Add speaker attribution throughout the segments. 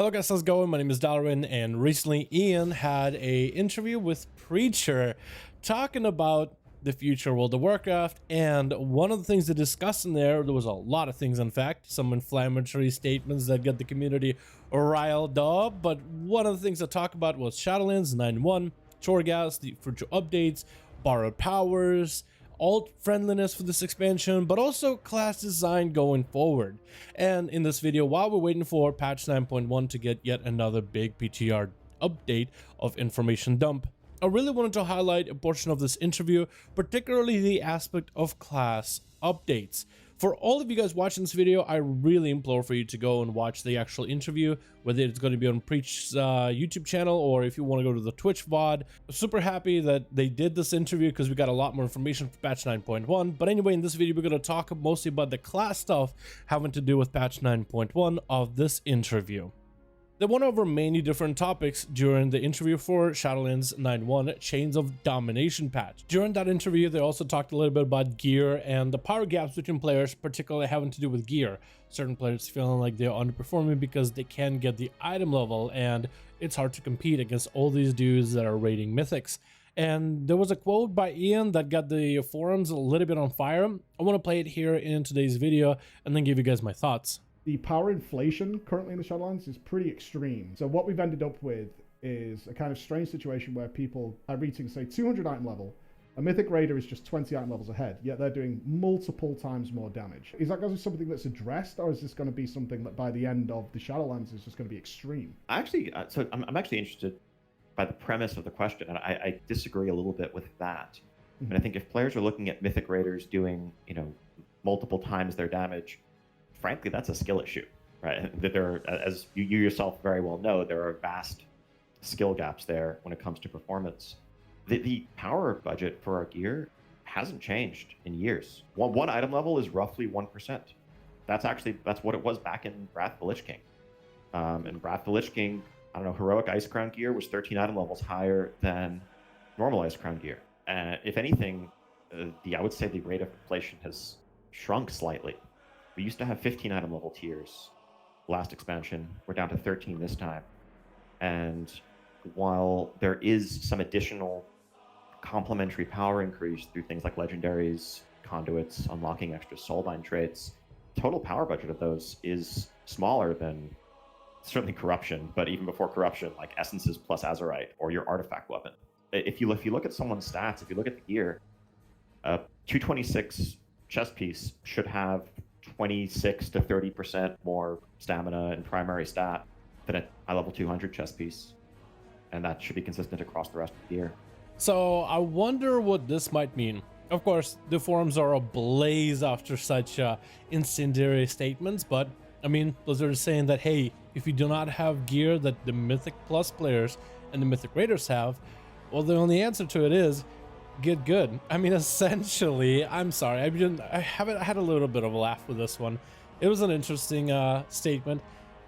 Speaker 1: Hello guys, how's it going? My name is Dalaran, and recently Ian had a interview with Preacher talking about the future World of Warcraft, and one of the things they discussed in there was a lot of things, in fact, some inflammatory statements that got the community riled up, but one of the things to talk about was Shadowlands 9.1, Torghast, the future updates, borrowed powers, alt friendliness for this expansion, but also class design going forward. And in this video, while we're waiting for patch 9.1 to get yet another big PTR update of information dump, I really wanted to highlight a portion of this interview, particularly the aspect of class updates. For all of you guys watching this video, I really implore for you to go and watch the actual interview, whether it's going to be on Preach's YouTube channel or if you want to go to the Twitch VOD. I'm super happy that they did this interview because we got a lot more information for patch 9.1. But anyway, in this video, we're going to talk mostly about the class stuff having to do with patch 9.1 of this interview. They went over many different topics during the interview for Shadowlands 9.1 Chains of Domination patch. During that interview, they also talked a little bit about gear and the power gaps between players, particularly having to do with gear. Certain players feeling like they're underperforming because they can't get the item level and it's hard to compete against all these dudes that are raiding mythics. And there was a quote by Ian that got the forums a little bit on fire. I want to play it here in today's video and then give you guys my thoughts.
Speaker 2: The power inflation currently in the Shadowlands is pretty extreme. So what we've ended up with is a kind of strange situation where people are reaching, say, 200 item level. A Mythic Raider is just 20 item levels ahead, yet they're doing multiple times more damage. Is that going to be something that's addressed, or is this going to be something that by the end of the Shadowlands is just going to be extreme?
Speaker 3: Actually, I'm actually interested by the premise of the question, and I disagree a little bit with that. And I think if players are looking at Mythic Raiders doing, multiple times their damage, frankly, that's a skill issue, right? That there, as you yourself very well know, there are vast skill gaps there when it comes to performance. The power budget for our gear hasn't changed in years. One item level is roughly 1%. That's what it was back in Wrath of the Lich King. And Wrath of the Lich King, I don't know, heroic Ice Crown gear was 13 item levels higher than normal Ice Crown gear. If anything, I would say the rate of inflation has shrunk slightly. We used to have 15 item level tiers last expansion. We're down to 13 this time. And while there is some additional complementary power increase through things like legendaries, conduits, unlocking extra soulbind traits, total power budget of those is smaller than certainly corruption, but even before corruption, like essences plus azurite or your artifact weapon. If you look at someone's stats, if you look at the gear, 226 chest piece should have 26 to 30% more stamina and primary stat than a high level 200 chest piece, and that should be consistent across the rest of the gear.
Speaker 1: So I wonder what this might mean. Of course, the forums are ablaze after such incendiary statements, but I mean, Blizzard is saying that, hey, if you do not have gear that the Mythic Plus players and the Mythic Raiders have, well, the only answer to it is get good. I mean, essentially, I'm sorry, I had a little bit of a laugh with this one. It was an interesting statement.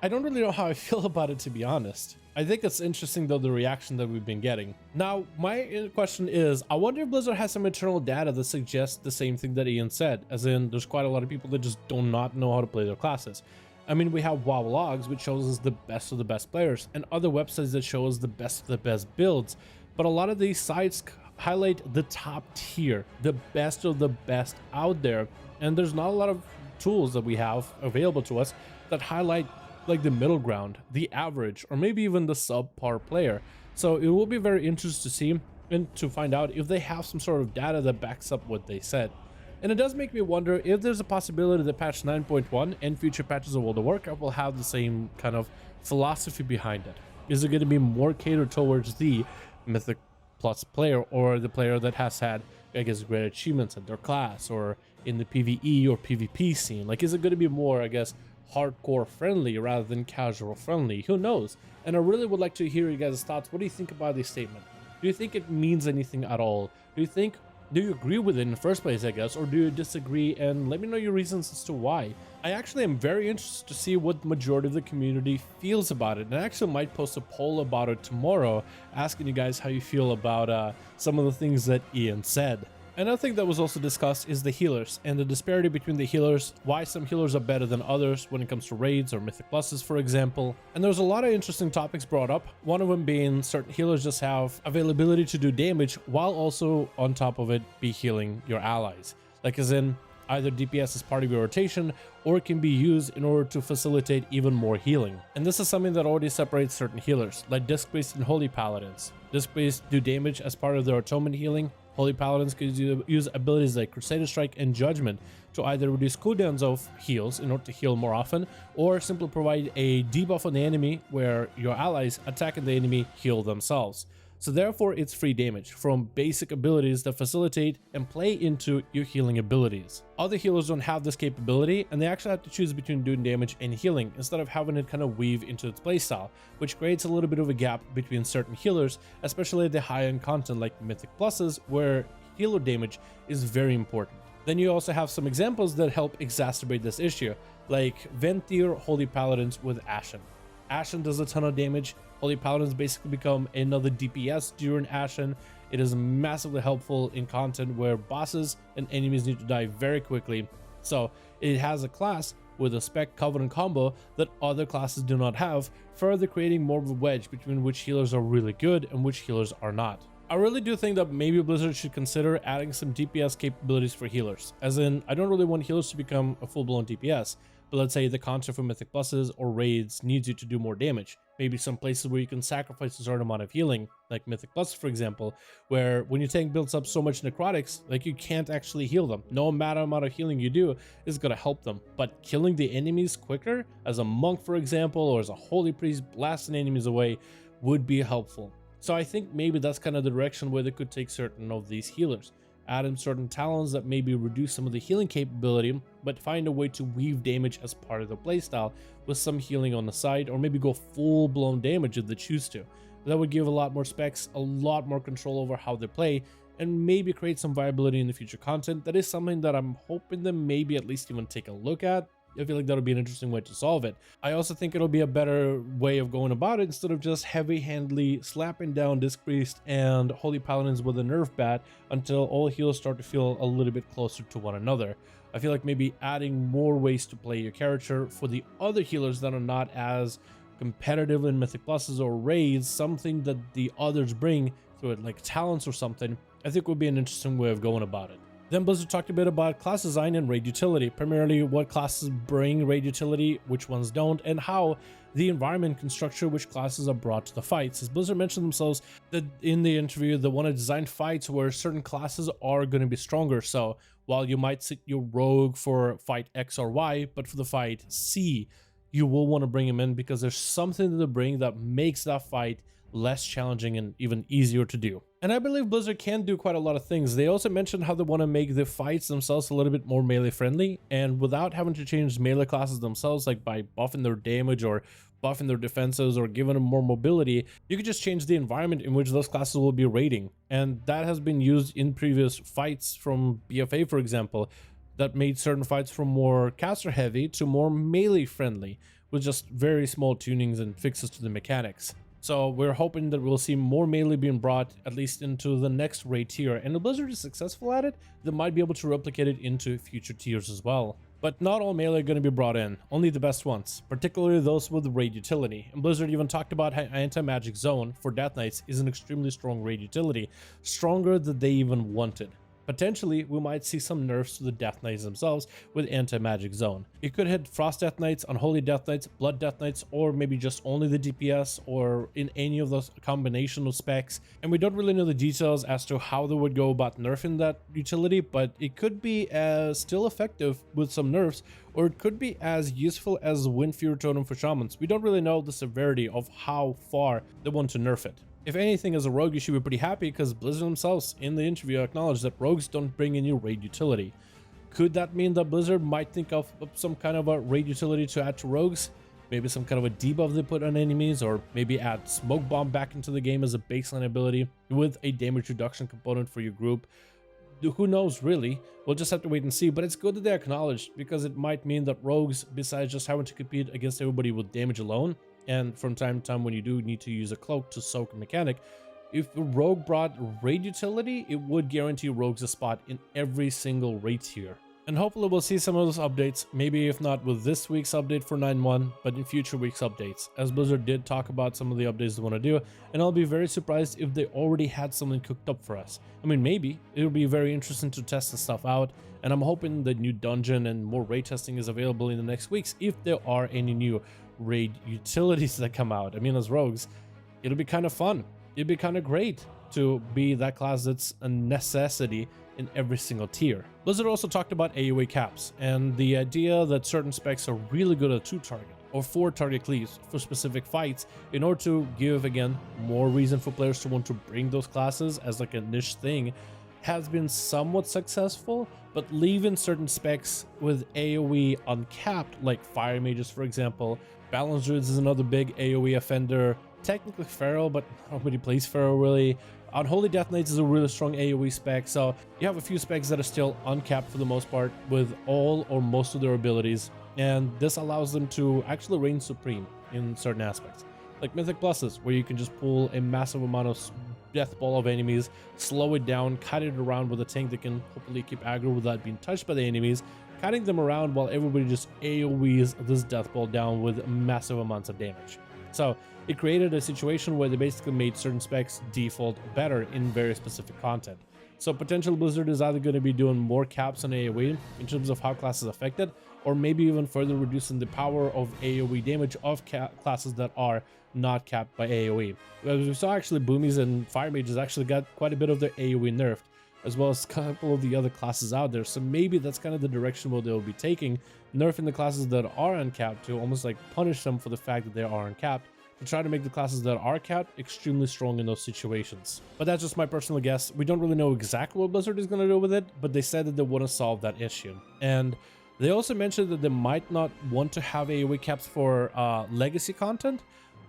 Speaker 1: I don't really know how I feel about it, to be honest. I think it's interesting, though, the reaction that we've been getting. Now, my question is, I wonder if Blizzard has some internal data that suggests the same thing that Ian said, as in there's quite a lot of people that just do not know how to play their classes. I mean, we have WoW logs, which shows us the best of the best players, and other websites that show us the best of the best builds. But a lot of these sites highlight the top tier, the best of the best out there, and there's not a lot of tools that we have available to us that highlight like the middle ground, the average, or maybe even the subpar player. So it will be very interesting to see and to find out if they have some sort of data that backs up what they said. And it does make me wonder if there's a possibility that patch 9.1 and future patches of World of Warcraft will have the same kind of philosophy behind it. Is it going to be more catered towards the Mythic Plus player, or the player that has had, I guess, great achievements in their class or in the PvE or PvP scene? Like, is it going to be more, I guess, hardcore friendly rather than casual friendly? Who knows? And I really would like to hear you guys' thoughts. What do you think about this statement? Do you think it means anything at all? Do you agree with it in the first place, I guess, or do you disagree? And let me know your reasons as to why. I actually am very interested to see what the majority of the community feels about it, and I actually might post a poll about it tomorrow, asking you guys how you feel about some of the things that Ian said. Another thing that was also discussed is the healers and the disparity between the healers, why some healers are better than others when it comes to raids or mythic pluses, for example. And there's a lot of interesting topics brought up, one of them being certain healers just have availability to do damage while also on top of it be healing your allies. Like as in either DPS is part of your rotation or it can be used in order to facilitate even more healing. And this is something that already separates certain healers, like Disc Priest and Holy Paladins. Disc Priests do damage as part of their atonement healing. Holy Paladins could use abilities like Crusader Strike and Judgment to either reduce cooldowns of heals in order to heal more often, or simply provide a debuff on the enemy where your allies attacking the enemy heal themselves. So therefore it's free damage from basic abilities that facilitate and play into your healing abilities. Other healers don't have this capability and they actually have to choose between doing damage and healing instead of having it kind of weave into its playstyle, which creates a little bit of a gap between certain healers, especially at the high-end content like Mythic Pluses where healer damage is very important. Then you also have some examples that help exacerbate this issue, like Venthyr Holy Paladins with Ashen. Ashen does a ton of damage. Holy Paladins basically become another DPS during Ashen. It is massively helpful in content where bosses and enemies need to die very quickly. So it has a class with a spec Covenant combo that other classes do not have, further creating more of a wedge between which healers are really good and which healers are not. I really do think that maybe Blizzard should consider adding some DPS capabilities for healers. As in, I don't really want healers to become a full-blown DPS, but let's say the concept for Mythic Pluses or raids needs you to do more damage. Maybe some places where you can sacrifice a certain amount of healing, like Mythic Plus, for example, where when your tank builds up so much necrotics, like you can't actually heal them. No matter amount of healing you do is going to help them. But killing the enemies quicker, as a monk, for example, or as a holy priest blasting enemies away, would be helpful. So I think maybe that's kind of the direction where they could take certain of these healers. Add in certain talents that maybe reduce some of the healing capability, but find a way to weave damage as part of the playstyle with some healing on the side, or maybe go full-blown damage if they choose to. That would give a lot more specs, a lot more control over how they play, and maybe create some viability in the future content. That is something that I'm hoping them maybe at least even take a look at. I feel like that'll be an interesting way to solve it. I also think it'll be a better way of going about it instead of just heavy-handedly slapping down Disc Priest and Holy Paladins with a nerf bat until all healers start to feel a little bit closer to one another. I feel like maybe adding more ways to play your character for the other healers that are not as competitive in Mythic Pluses or raids, something that the others bring through it, like talents or something, I think would be an interesting way of going about it. Then Blizzard talked a bit about class design and raid utility, primarily what classes bring raid utility, which ones don't, and how the environment can structure which classes are brought to the fights. As Blizzard mentioned themselves that in the interview, they want to design fights where certain classes are going to be stronger. So while you might sit your rogue for fight X or Y, but for the fight C, you will want to bring him in because there's something that they bring that makes that fight less challenging and even easier to do. And I believe Blizzard can do quite a lot of things. They also mentioned how they want to make the fights themselves a little bit more melee friendly, and without having to change melee classes themselves, like by buffing their damage or buffing their defenses or giving them more mobility, you could just change the environment in which those classes will be raiding. And that has been used in previous fights from BFA, for example, that made certain fights from more caster heavy to more melee friendly with just very small tunings and fixes to the mechanics. So we're hoping that we'll see more melee being brought at least into the next raid tier, and if Blizzard is successful at it, they might be able to replicate it into future tiers as well. But not all melee are going to be brought in, only the best ones, particularly those with raid utility. And Blizzard even talked about how Anti-Magic Zone for Death Knights is an extremely strong raid utility, stronger than they even wanted. Potentially, we might see some nerfs to the Death Knights themselves with Anti-Magic Zone. You could hit Frost Death Knights, Unholy Death Knights, Blood Death Knights, or maybe just only the DPS, or in any of those combination of specs. And we don't really know the details as to how they would go about nerfing that utility, but it could be as still effective with some nerfs, or it could be as useful as Windfury Totem for Shamans. We don't really know the severity of how far they want to nerf it. If anything, as a rogue, you should be pretty happy because Blizzard themselves in the interview acknowledged that rogues don't bring any raid utility. Could that mean that Blizzard might think of some kind of a raid utility to add to rogues? Maybe some kind of a debuff they put on enemies, or maybe add Smoke Bomb back into the game as a baseline ability with a damage reduction component for your group. Who knows, really? We'll just have to wait and see, but it's good that they acknowledged, because it might mean that rogues, besides just having to compete against everybody with damage alone, and from time to time when you do need to use a cloak to soak a mechanic, if a rogue brought raid utility, it would guarantee rogues a spot in every single raid tier. And hopefully we'll see some of those updates, maybe if not with this week's update for 9.1, but in future weeks' updates, as Blizzard did talk about some of the updates they want to do, and I'll be very surprised if they already had something cooked up for us. I mean, maybe. It'll be very interesting to test this stuff out, and I'm hoping the new dungeon and more raid testing is available in the next weeks, if there are any new raid utilities that come out. I mean, as rogues, it'll be kind of fun. It'd be kind of great to be that class that's a necessity in every single tier. Blizzard also talked about AoE caps and the idea that certain specs are really good at 2-target or 4-target cleaves for specific fights in order to give, again, more reason for players to want to bring those classes as like a niche thing has been somewhat successful, but leaving certain specs with AoE uncapped, like Fire Mages, for example. Balance Druids is another big AoE offender. Technically Feral, but nobody plays Feral really. Unholy Death Knights is a really strong AoE spec, so you have a few specs that are still uncapped for the most part with all or most of their abilities, and this allows them to actually reign supreme in certain aspects. Like Mythic Pluses, where you can just pull a massive amount of death ball of enemies, slow it down, cut it around with a tank that can hopefully keep aggro without being touched by the enemies, cutting them around while everybody just AoEs this death ball down with massive amounts of damage. So it created a situation where they basically made certain specs default better in very specific content. So potentially Blizzard is either going to be doing more caps on AoE in terms of how classes affected, or maybe even further reducing the power of AoE damage of classes that are not capped by AoE. As we saw, actually, Boomies and Fire Mages actually got quite a bit of their AoE nerfed, as well as a couple of the other classes out there. So maybe that's kind of the direction where they'll be taking, nerfing the classes that are uncapped to almost like punish them for the fact that they are uncapped, to try to make the classes that are capped extremely strong in those situations. But that's just my personal guess. We don't really know exactly what Blizzard is going to do with it, but they said that they want to solve that issue. And they also mentioned that they might not want to have AoE caps for legacy content,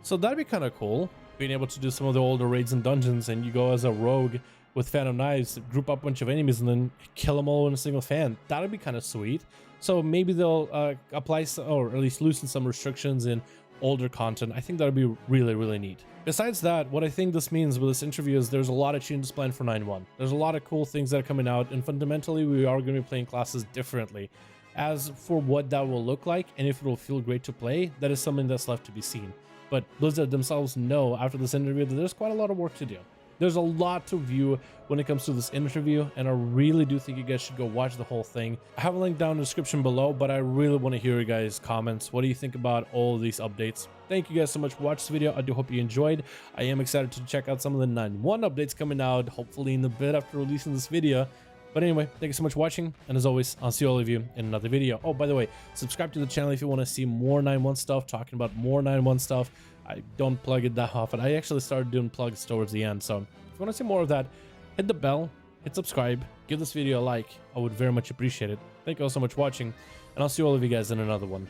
Speaker 1: so that'd be kind of cool, being able to do some of the older raids and dungeons, and you go as a rogue with Phantom Knives, group up a bunch of enemies, and then kill them all in a single fan. That'd be kind of sweet. So maybe they'll apply or at least loosen some restrictions in older content. I think that would be really, really neat. Besides that, what I think this means with this interview is there's a lot of changes planned for 9.1. There's a lot of cool things that are coming out, and fundamentally we are going to be playing classes differently. As for what that will look like and if it will feel great to play, that is something that's left to be seen. But Blizzard themselves know after this interview that there's quite a lot of work to do. There's a lot to view when it comes to this interview, and I really do think you guys should go watch the whole thing. I have a link down in the description below, but I really want to hear your guys' comments. What do you think about all of these updates? Thank you guys so much for watching this video. I do hope you enjoyed. I am excited to check out some of the 9.1 updates coming out, hopefully in a bit after releasing this video. But anyway, thank you so much for watching, and as always, I'll see all of you in another video. Oh, by the way, subscribe to the channel if you want to see more 9.1 stuff, talking about more 9.1 stuff. I don't plug it that often. I actually started doing plugs towards the end, so if you want to see more of that, hit the bell, hit subscribe, give this video a like. I would very much appreciate it. Thank you all so much for watching, and I'll see all of you guys in another one.